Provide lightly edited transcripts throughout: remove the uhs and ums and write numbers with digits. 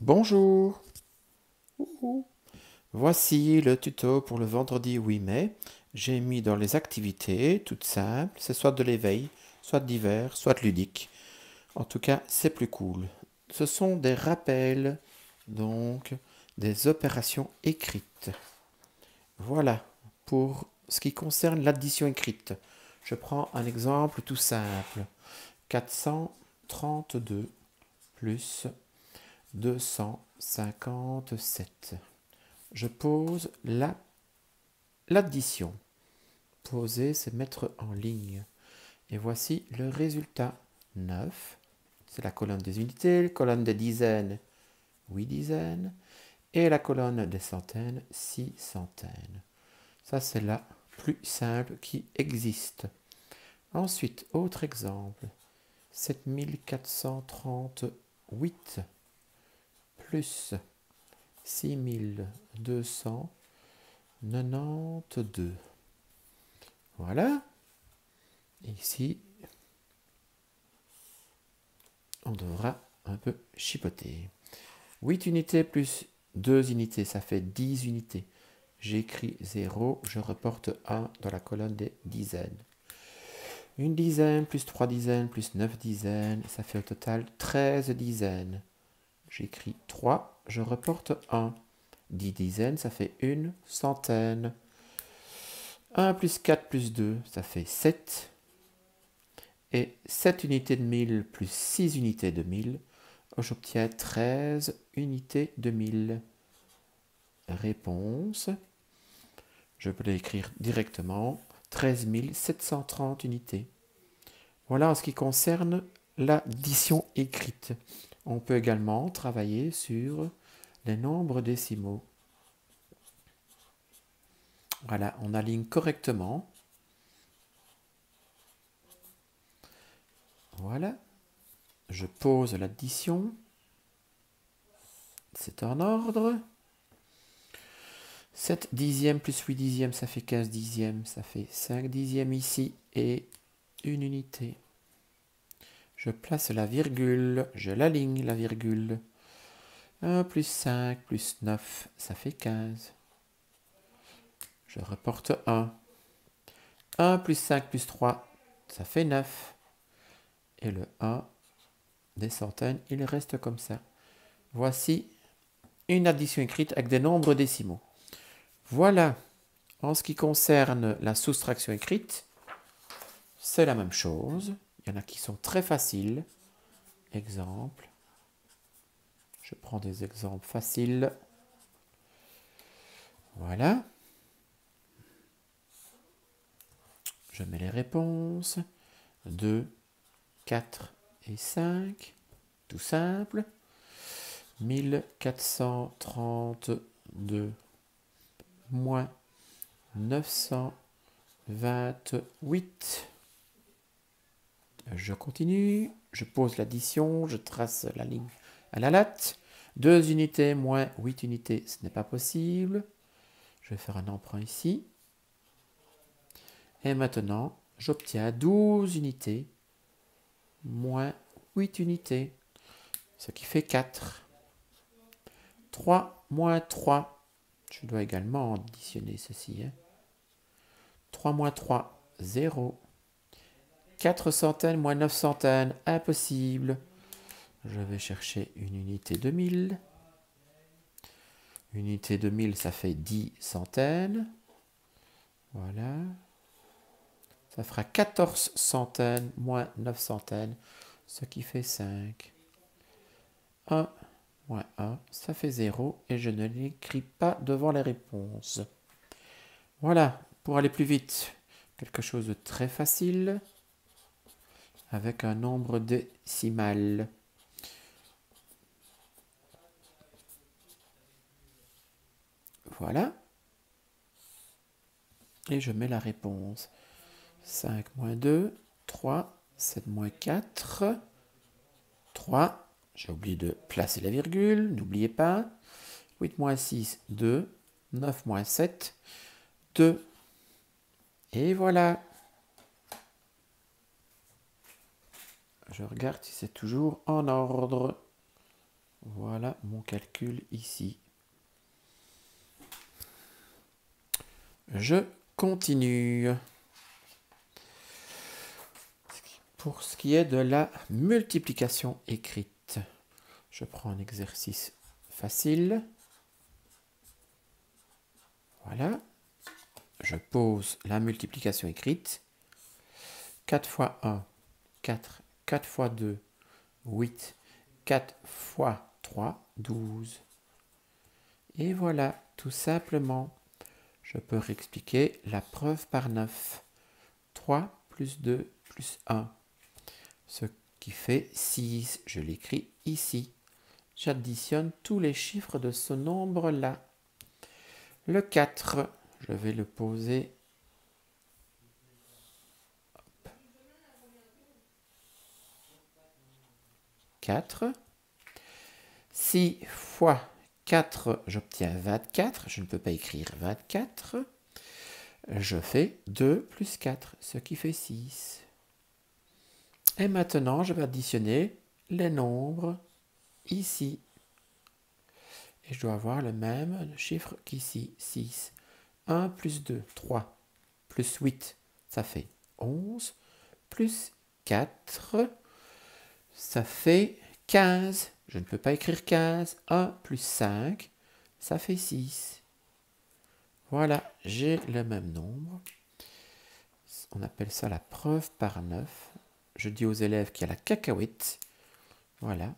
Bonjour. Ouhou. Voici le tuto pour le vendredi 8 mai. J'ai mis dans les activités toutes simples, c'est soit de l'éveil, soit divers, soit ludique. En tout cas, c'est plus cool. Ce sont des rappels, donc des opérations écrites. Voilà pour ce qui concerne l'addition écrite. Je prends un exemple tout simple. 432 plus 257. Je pose l'addition. Poser, c'est mettre en ligne. Et voici le résultat. 9, c'est la colonne des unités, la colonne des dizaines, 8 dizaines, et la colonne des centaines, 6 centaines. Ça, c'est la plus simple qui existe. Ensuite, autre exemple. 7438 plus 6292. Voilà. Et ici, on devra un peu chipoter. 8 unités plus 2 unités, ça fait 10 unités. J'écris 0, je reporte 1 dans la colonne des dizaines. Une dizaine plus 3 dizaines plus 9 dizaines, ça fait au total 13 dizaines. J'écris 3, je reporte 1. 10 dizaines, ça fait une centaine. 1 plus 4 plus 2, ça fait 7. Et 7 unités de 1000 plus 6 unités de 1000, j'obtiens 13 unités de 1000. Réponse, je peux l'écrire directement, 13 730 unités. Voilà en ce qui concerne l'addition écrite. On peut également travailler sur les nombres décimaux. Voilà, on aligne correctement. Voilà, je pose l'addition. C'est en ordre. 7 dixièmes plus 8 dixièmes, ça fait 15 dixièmes, ça fait 5 dixièmes ici et une unité. Je place la virgule, je l'aligne la virgule. 1 plus 5 plus 9, ça fait 15. Je reporte 1. 1 plus 5 plus 3, ça fait 9. Et le 1 des centaines, il reste comme ça. Voici une addition écrite avec des nombres décimaux. Voilà, en ce qui concerne la soustraction écrite, c'est la même chose. Il y en a qui sont très faciles. Exemple. Je prends des exemples faciles. Voilà. Je mets les réponses. 2, 4 et 5. Tout simple. 1432 moins 928. Je continue. Je pose l'addition. Je trace la ligne à la latte. 2 unités moins 8 unités, ce n'est pas possible. Je vais faire un emprunt ici. Et maintenant, j'obtiens 12 unités moins 8 unités, ce qui fait 4. 3 moins 3. Je dois également additionner ceci. 3 moins 3, 0. 4 centaines moins 9 centaines, impossible. Je vais chercher une unité de 1000. Unité de 1000, ça fait 10 centaines. Voilà. Ça fera 14 centaines moins 9 centaines, ce qui fait 5. 1 moins 1, ça fait 0 et je ne l'écris pas devant les réponses. Voilà, pour aller plus vite, quelque chose de très facile avec un nombre décimal. Voilà. Et je mets la réponse. 5 moins 2, 3, 7 moins 4, 3. J'ai oublié de placer la virgule, n'oubliez pas. 8 moins 6, 2. 9 moins 7, 2. Et voilà. Je regarde si c'est toujours en ordre. Voilà mon calcul ici. Je continue. Pour ce qui est de la multiplication écrite, je prends un exercice facile. Voilà. Je pose la multiplication écrite. 4 fois 1, 4. 4 fois 2, 8. 4 fois 3, 12. Et voilà, tout simplement. Je peux réexpliquer la preuve par 9. 3 plus 2 plus 1. Ce qui fait 6. Je l'écris ici. J'additionne tous les chiffres de ce nombre-là. Le 4, je vais le poser. 4. 6 fois 4, j'obtiens 24. Je ne peux pas écrire 24. Je fais 2 plus 4, ce qui fait 6. Et maintenant, je vais additionner les nombres ici. Et je dois avoir le même chiffre qu'ici, 6. 1 plus 2, 3. Plus 8, ça fait 11. Plus 4, ça fait 15. Je ne peux pas écrire 15. 1 plus 5, ça fait 6. Voilà, j'ai le même nombre. On appelle ça la preuve par 9. Je dis aux élèves qu'il y a la cacahuète. Voilà,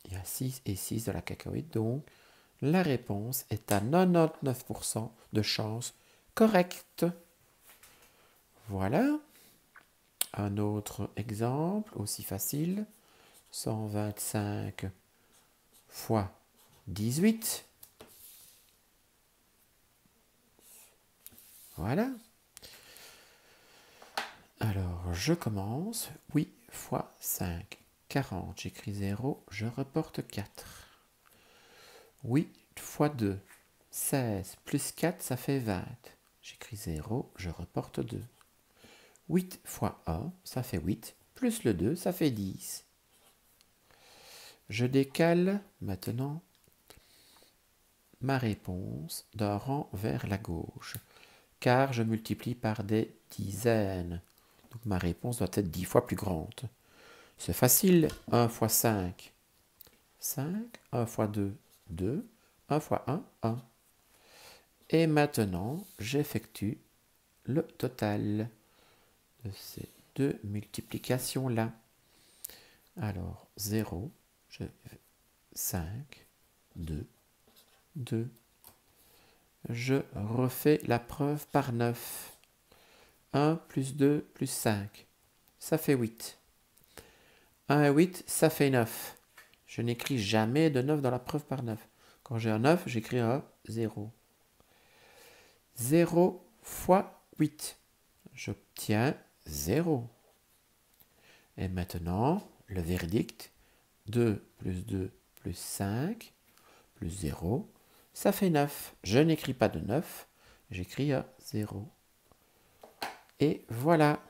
il y a 6 et 6 de la cacahuète. Donc, la réponse est à 99% de chance correcte. Voilà. Un autre exemple, aussi facile. 125 fois 18. Voilà. Alors, je commence. 8 fois 5, 40. J'écris 0, je reporte 4. 8 fois 2, 16. Plus 4, ça fait 20. J'écris 0, je reporte 2. 8 fois 1, ça fait 8. Plus le 2, ça fait 10. Je décale maintenant ma réponse d'un rang vers la gauche, car je multiplie par des dizaines. Donc ma réponse doit être 10 fois plus grande. C'est facile. 1 fois 5, 5. 1 fois 2, 2. 1 fois 1, 1. Et maintenant, j'effectue le total de ces deux multiplications-là. Alors, 0, 5, 2, 2. Je refais la preuve par 9. 1 plus 2 plus 5, ça fait 8. 1 et 8, ça fait 9. Je n'écris jamais de 9 dans la preuve par 9. Quand j'ai un 9, j'écris un 0. 0 fois 8, j'obtiens 0. Et maintenant, le verdict, 2 plus 2 plus 5 plus 0, ça fait 9. Je n'écris pas de 9, j'écris un 0. Et voilà,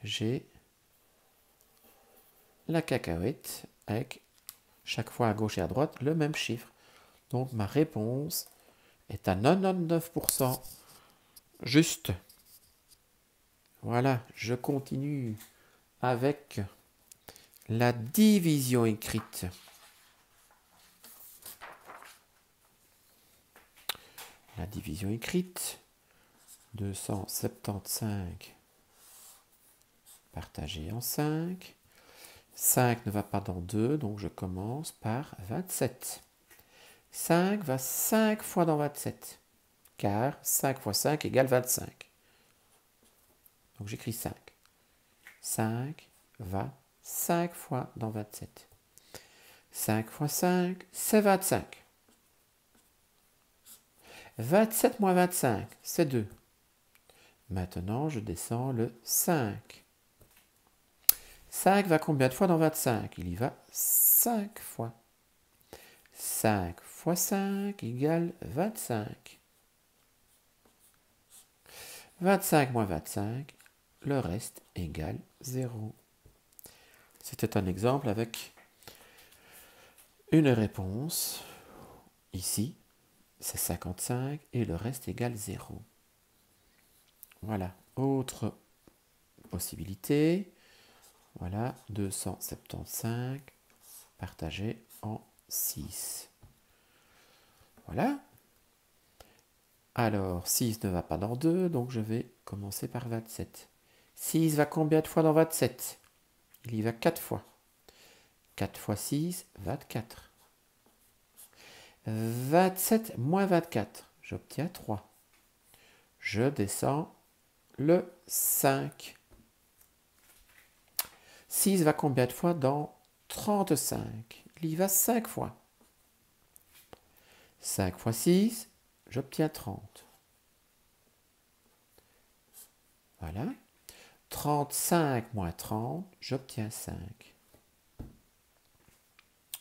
j'ai la cacahuète avec chaque fois à gauche et à droite le même chiffre. Donc ma réponse est à 99% juste. Voilà, je continue avec la division écrite. La division écrite, 275 partagé en 5. 5 ne va pas dans 2, donc je commence par 27. 5 va 5 fois dans 27, car 5 fois 5 égale 25. Donc j'écris 5. 5 va 5 fois dans 27. 5 fois 5, c'est 25. 27 moins 25, c'est 2. Maintenant, je descends le 5. 5 va combien de fois dans 25? Il y va 5 fois. 5 fois 5 égale 25. 25 moins 25, le reste égale 0. C'était un exemple avec une réponse. Ici, c'est 55 et le reste égale 0. Voilà, autre possibilité. Voilà, 275 partagé en 6. Voilà. Alors, 6 ne va pas dans 2, donc je vais commencer par 27. 6 va combien de fois dans 27? Il y va 4 fois. 4 fois 6, 24. 27 moins 24, j'obtiens 3. Je descends le 5. 6 va combien de fois dans 35? Il y va 5 fois. 5 fois 6, j'obtiens 30. Voilà. 35 moins 30, j'obtiens 5.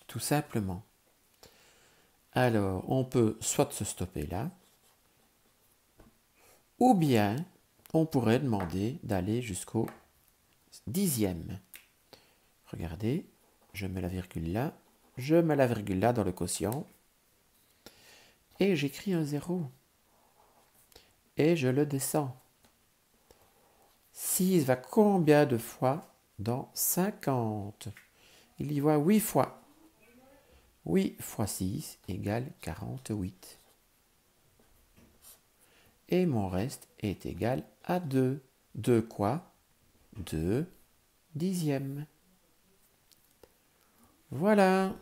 Tout simplement. Alors, on peut soit se stopper là, ou bien on pourrait demander d'aller jusqu'au 10e. Regardez, je mets la virgule là, je mets la virgule là dans le quotient, et j'écris un 0. Et je le descends. 6 va combien de fois dans 50? Il y va 8 fois. 8 fois 6 égale 48. Et mon reste est égal à 2. 2 quoi? 2 dixièmes. Voilà.